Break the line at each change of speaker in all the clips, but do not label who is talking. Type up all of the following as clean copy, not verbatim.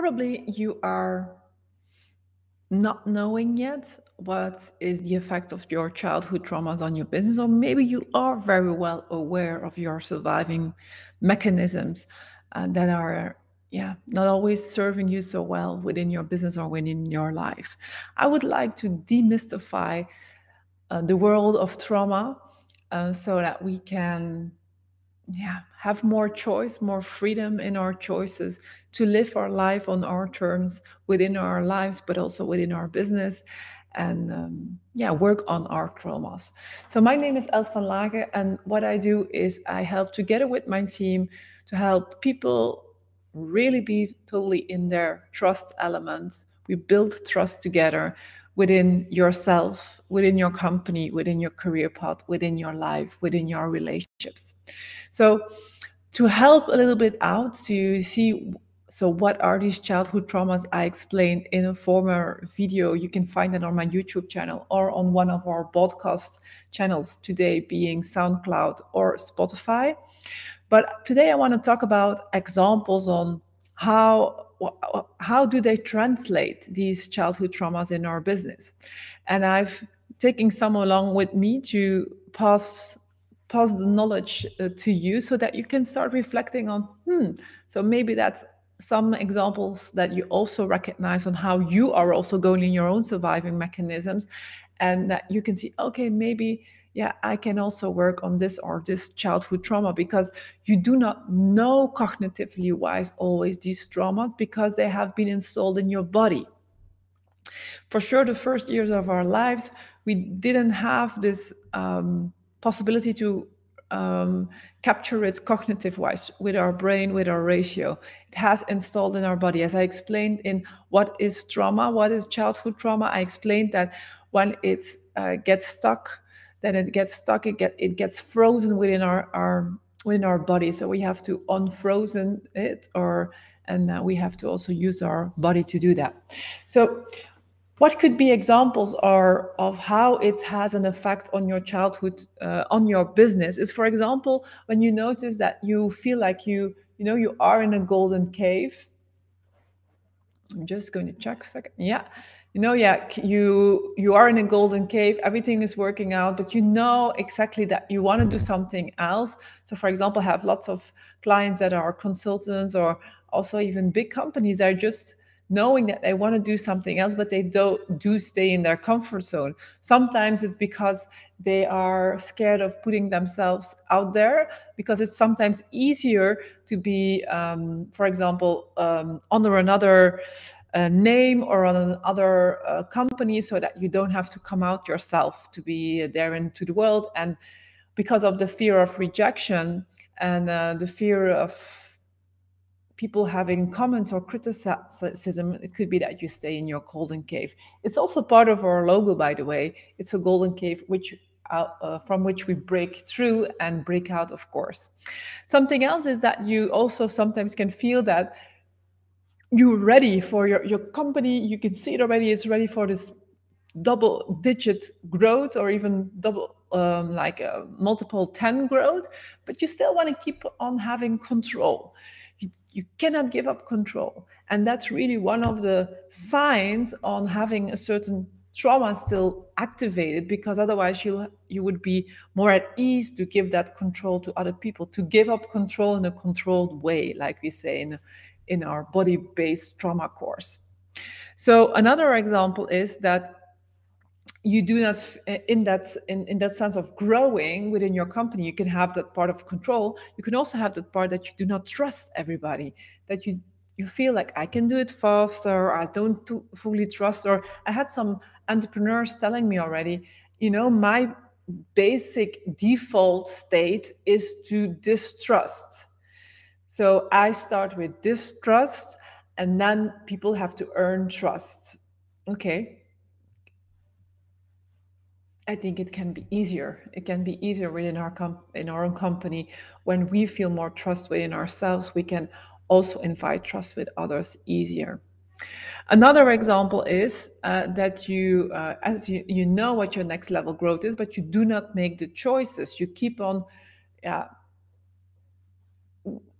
Probably you are not knowing yet what is the effect of your childhood traumas on your business, or maybe you are very well aware of your surviving mechanisms that are not always serving you so well within your business or within your life. I would like to demystify the world of trauma so that we can have more choice, more freedom in our choices to live our life on our terms within our lives, but also within our business, and work on our traumas. So my name is Els van Lagen, and what I do is I help together with my team to help people really be totally in their trust element. We build trust together within yourself, within your company, within your career path, within your life, within your relationships. So to help a little bit out to see, so what are these childhood traumas, I explained in a former video. You can find it on my YouTube channel or on one of our podcast channels today, being SoundCloud or Spotify. But today I want to talk about examples on how do they translate these childhood traumas in our business. And I've taken some along with me to pass the knowledge to you so that you can start reflecting on, so maybe that's some examples that you also recognize on how you are also going in your own surviving mechanisms, and that you can see, okay, maybe I can also work on this or this childhood trauma, because you do not know cognitively wise always these traumas because they have been installed in your body. For sure, the first years of our lives, we didn't have this possibility to capture it cognitive wise with our brain, with our ratio. It has installed in our body. As I explained in What is Trauma, What is Childhood Trauma, I explained that when it gets stuck, then it gets frozen within our body. So we have to unfrozen it, and we have to also use our body to do that. So what could be examples are of how it has an effect on your childhood, on your business, is, for example, when you notice that you feel like you are in a golden cave. I'm just going to check a second. You are in a golden cave, everything is working out, but you know exactly that you want to do something else. So for example, I have lots of clients that are consultants, or also even big companies that are just knowing that they want to do something else, but they do stay in their comfort zone. Sometimes it's because they are scared of putting themselves out there, because it's sometimes easier to be, for example, under another name or on another company, so that you don't have to come out yourself to be there into the world. And because of the fear of rejection and the fear of people having comments or criticism, it could be that you stay in your golden cave. It's also part of our logo, by the way. It's a golden cave from which we break through and break out, of course. Something else is that you also sometimes can feel that you're ready for your company. You can see it already. It's ready for this double-digit growth, or even multiple 10 growth, but you still want to keep on having control. You cannot give up control. And that's really one of the signs on having a certain trauma still activated, because otherwise you would be more at ease to give that control to other people, to give up control in a controlled way, like we say in our body-based trauma course. So another example is that you do not, in that sense of growing within your company, you can have that part of control. You can also have that part that you do not trust everybody, that you feel like, I can do it faster, or I don't fully trust. Or I had some entrepreneurs telling me already, my basic default state is to distrust. So I start with distrust, and then people have to earn trust. Okay. I think it can be easier. It can be easier within in our own company. When we feel more trust within ourselves, we can also invite trust with others easier. Another example is that you, as you know what your next level growth is, but you do not make the choices. You keep on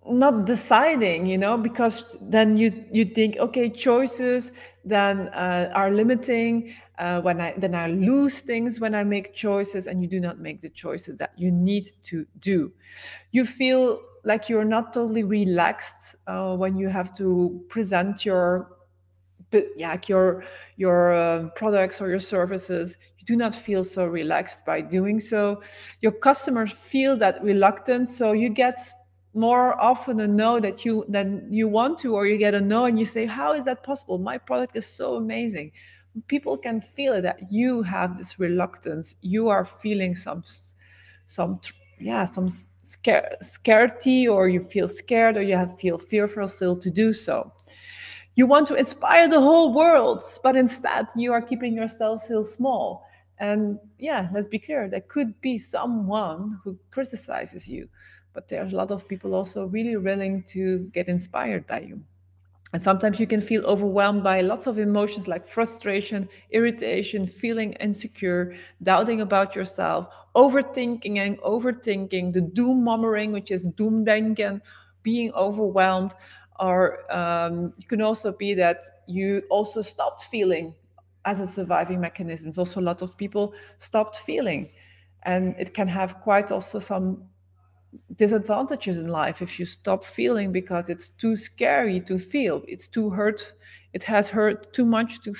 not deciding, because then you think, okay, choices then are limiting. When I lose things when I make choices, and you do not make the choices that you need to do. You feel like you're not totally relaxed when you have to present your, but yeah, like your products or your services. You do not feel so relaxed by doing so. Your customers feel that reluctance, so you get more often a no that you than you want to, or you get a no and you say, how is that possible? My product is so amazing. People can feel it, that you have this reluctance. You are feeling some yeah, some scarcity, or you feel scared, or you feel fearful still to do so. You want to inspire the whole world, but instead you are keeping yourself still small. And yeah, let's be clear, there could be someone who criticizes you, but there's a lot of people also really willing to get inspired by you. And sometimes you can feel overwhelmed by lots of emotions like frustration, irritation, feeling insecure, doubting about yourself, overthinking, the doom murmuring, which is doemdenken, being overwhelmed. Or it can also be that you also stopped feeling as a surviving mechanism. Also, lots of people stopped feeling. And it can have quite also some disadvantages in life if you stop feeling, because it's too scary to feel. It's too hurt. It has hurt too much to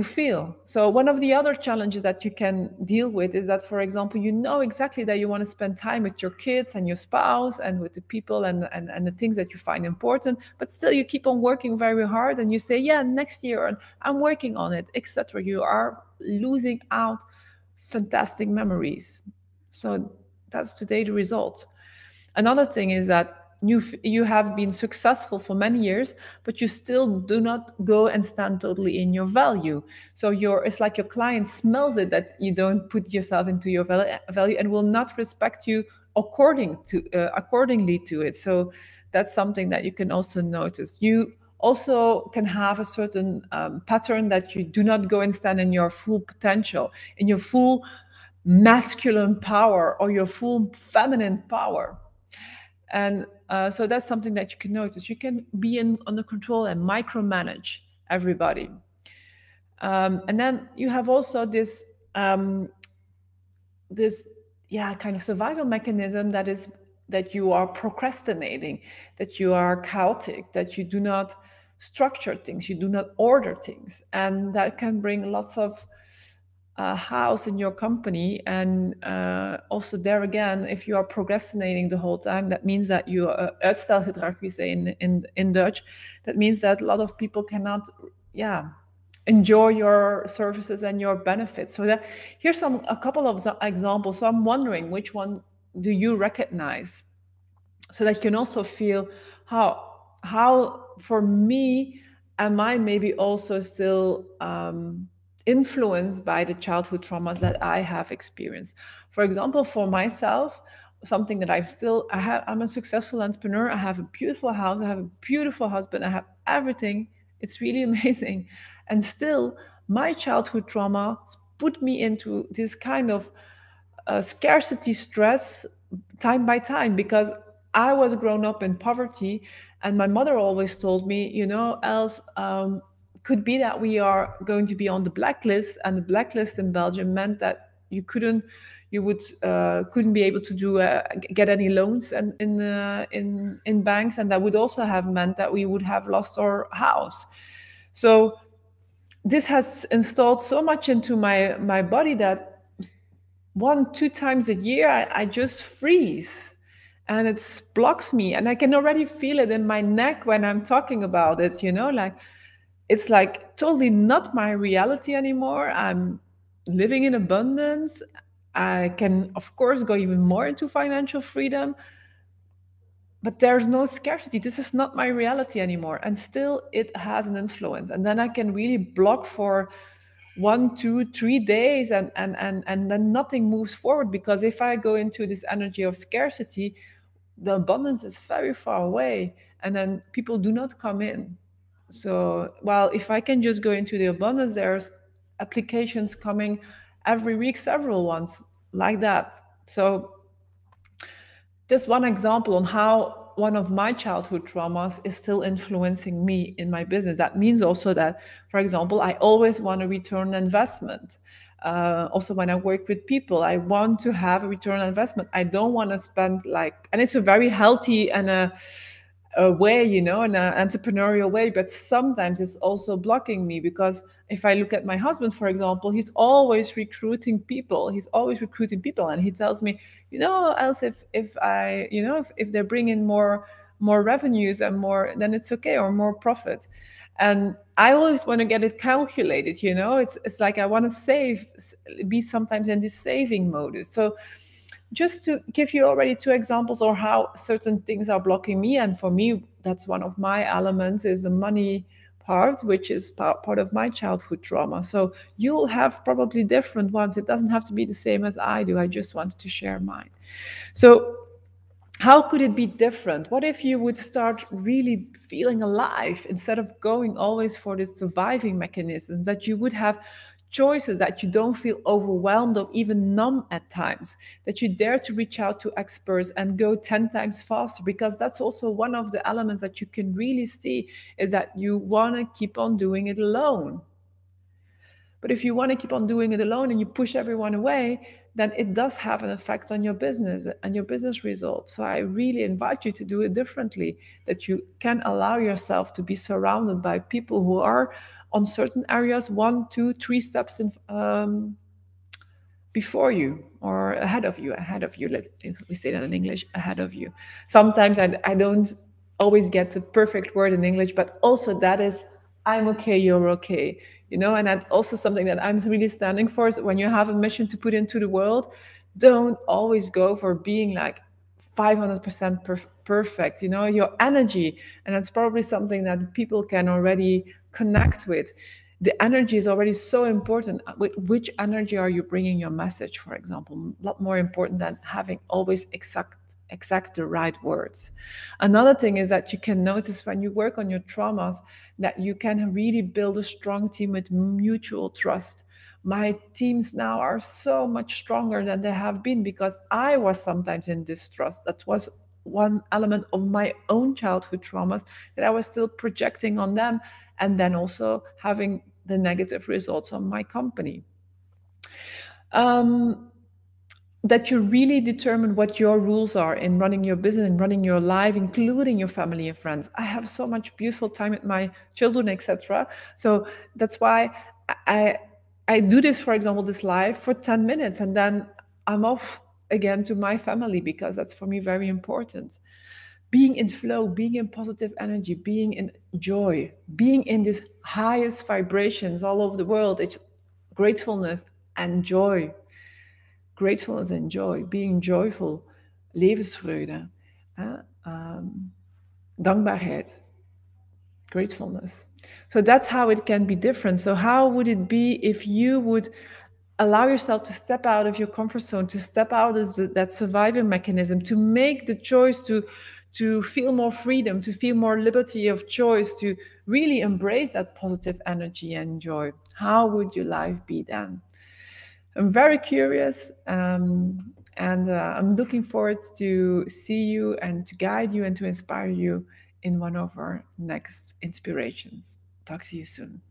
feel. So one of the other challenges that you can deal with is that, for example, you know exactly that you want to spend time with your kids and your spouse and with the people and the things that you find important, but still you keep on working very hard and you say, yeah, next year, and I'm working on it, etc. You are losing out fantastic memories. So that's today the result. Another thing is that you have been successful for many years, but you still do not go and stand totally in your value. So it's like your client smells it, that you don't put yourself into your value, and will not respect you accordingly to it. So that's something that you can also notice. You also can have a certain pattern that you do not go and stand in your full potential, in your full masculine power, or your full feminine power. And so that's something that you can notice. You can be under control and micromanage everybody. And then you have also this kind of survival mechanism, that you are procrastinating, that you are chaotic, that you do not structure things, you do not order things, and that can bring lots of house in your company. And also there again, if you are procrastinating the whole time, that means that you uitstelgedrag, we say in Dutch. That means that a lot of people cannot enjoy your services and your benefits. So that here's a couple of examples. So I'm wondering, which one do you recognize, so that you can also feel how for me am I maybe also still influenced by the childhood traumas that I have experienced. For example, for myself, something that I'm a successful entrepreneur. I have a beautiful house, I have a beautiful husband, I have everything. It's really amazing. And still, my childhood trauma put me into this kind of scarcity stress time by time, because I was grown up in poverty, and my mother always told me, else could be that we are going to be on the blacklist, and the blacklist in Belgium meant that couldn't be able to get any loans in banks, and that would also have meant that we would have lost our house. So this has installed so much into my body that 1-2 times a year I just freeze, and it blocks me, and I can already feel it in my neck when I'm talking about it, like it's like totally not my reality anymore. I'm living in abundance. I can of course go even more into financial freedom, but there's no scarcity. This is not my reality anymore, and still it has an influence. And then I can really block for 1, 2, 3 days, and then nothing moves forward, because if I go into this energy of scarcity, the abundance is very far away, and then people do not come in. So well, if I can just go into the abundance, there's applications coming every week, several ones like that. So Just one example on how one of my childhood traumas is still influencing me in my business. That means also that, for example, I always want a return on investment. Also, when I work with people, I want to have a return on investment. I don't want to spend like, and it's a very healthy and a way, you know, in an entrepreneurial way, but sometimes it's also blocking me because if I look at my husband, for example, he's always recruiting people. He's always recruiting people, and he tells me, you know, else if I, you know, if they bring in more revenues and more, then it's okay, or more profit. And I always want to get it calculated, you know. It's like I want to save, be sometimes in this saving mode. So just to give you already two examples or how certain things are blocking me, and for me that's one of my elements is the money part, which is part of my childhood trauma. So you'll have probably different ones. It doesn't have to be the same as I do. I just wanted to share mine. So how could it be different? What if you would start really feeling alive instead of going always for the surviving mechanisms, that you would have choices, that you don't feel overwhelmed or even numb at times, that you dare to reach out to experts and go 10 times faster? Because that's also one of the elements that you can really see, is that you want to keep on doing it alone. But if you want to keep on doing it alone and you push everyone away, then it does have an effect on your business and your business results. So I really invite you to do it differently, that you can allow yourself to be surrounded by people who are on certain areas one, two, three steps in, before you or ahead of you. Let we say that in English, ahead of you. Sometimes I don't always get the perfect word in English, but also that is, I'm okay, you're okay, you know. And that's also something that I'm really standing for, is when you have a mission to put into the world, don't always go for being like 500% perfect, you know, your energy. And that's probably something that people can already connect with. The energy is already so important. With which energy are you bringing your message, for example? A lot more important than having always exact the right words. Another thing is that you can notice when you work on your traumas that you can really build a strong team with mutual trust. My teams now are so much stronger than they have been because I was sometimes in distrust. That was one element of my own childhood traumas that I was still projecting on them, and then also having the negative results on my company. Um, that you really determine what your rules are in running your business and running your life, including your family and friends. I have so much beautiful time with my children, etc. So that's why I I do this, for example, this live for 10 minutes, and then I'm off again to my family, because that's for me very important. Being in flow, being in positive energy, being in joy, being in these highest vibrations all over the world. It's gratefulness and joy. Gratefulness and joy, being joyful, levensvreugde, dankbaarheid, gratefulness. So that's how it can be different. So how would it be if you would allow yourself to step out of your comfort zone, to step out of that surviving mechanism, to make the choice to feel more freedom, to feel more liberty of choice, to really embrace that positive energy and joy? How would your life be then? I'm very curious, and I'm looking forward to see you and to guide you and to inspire you in one of our next inspirations. Talk to you soon.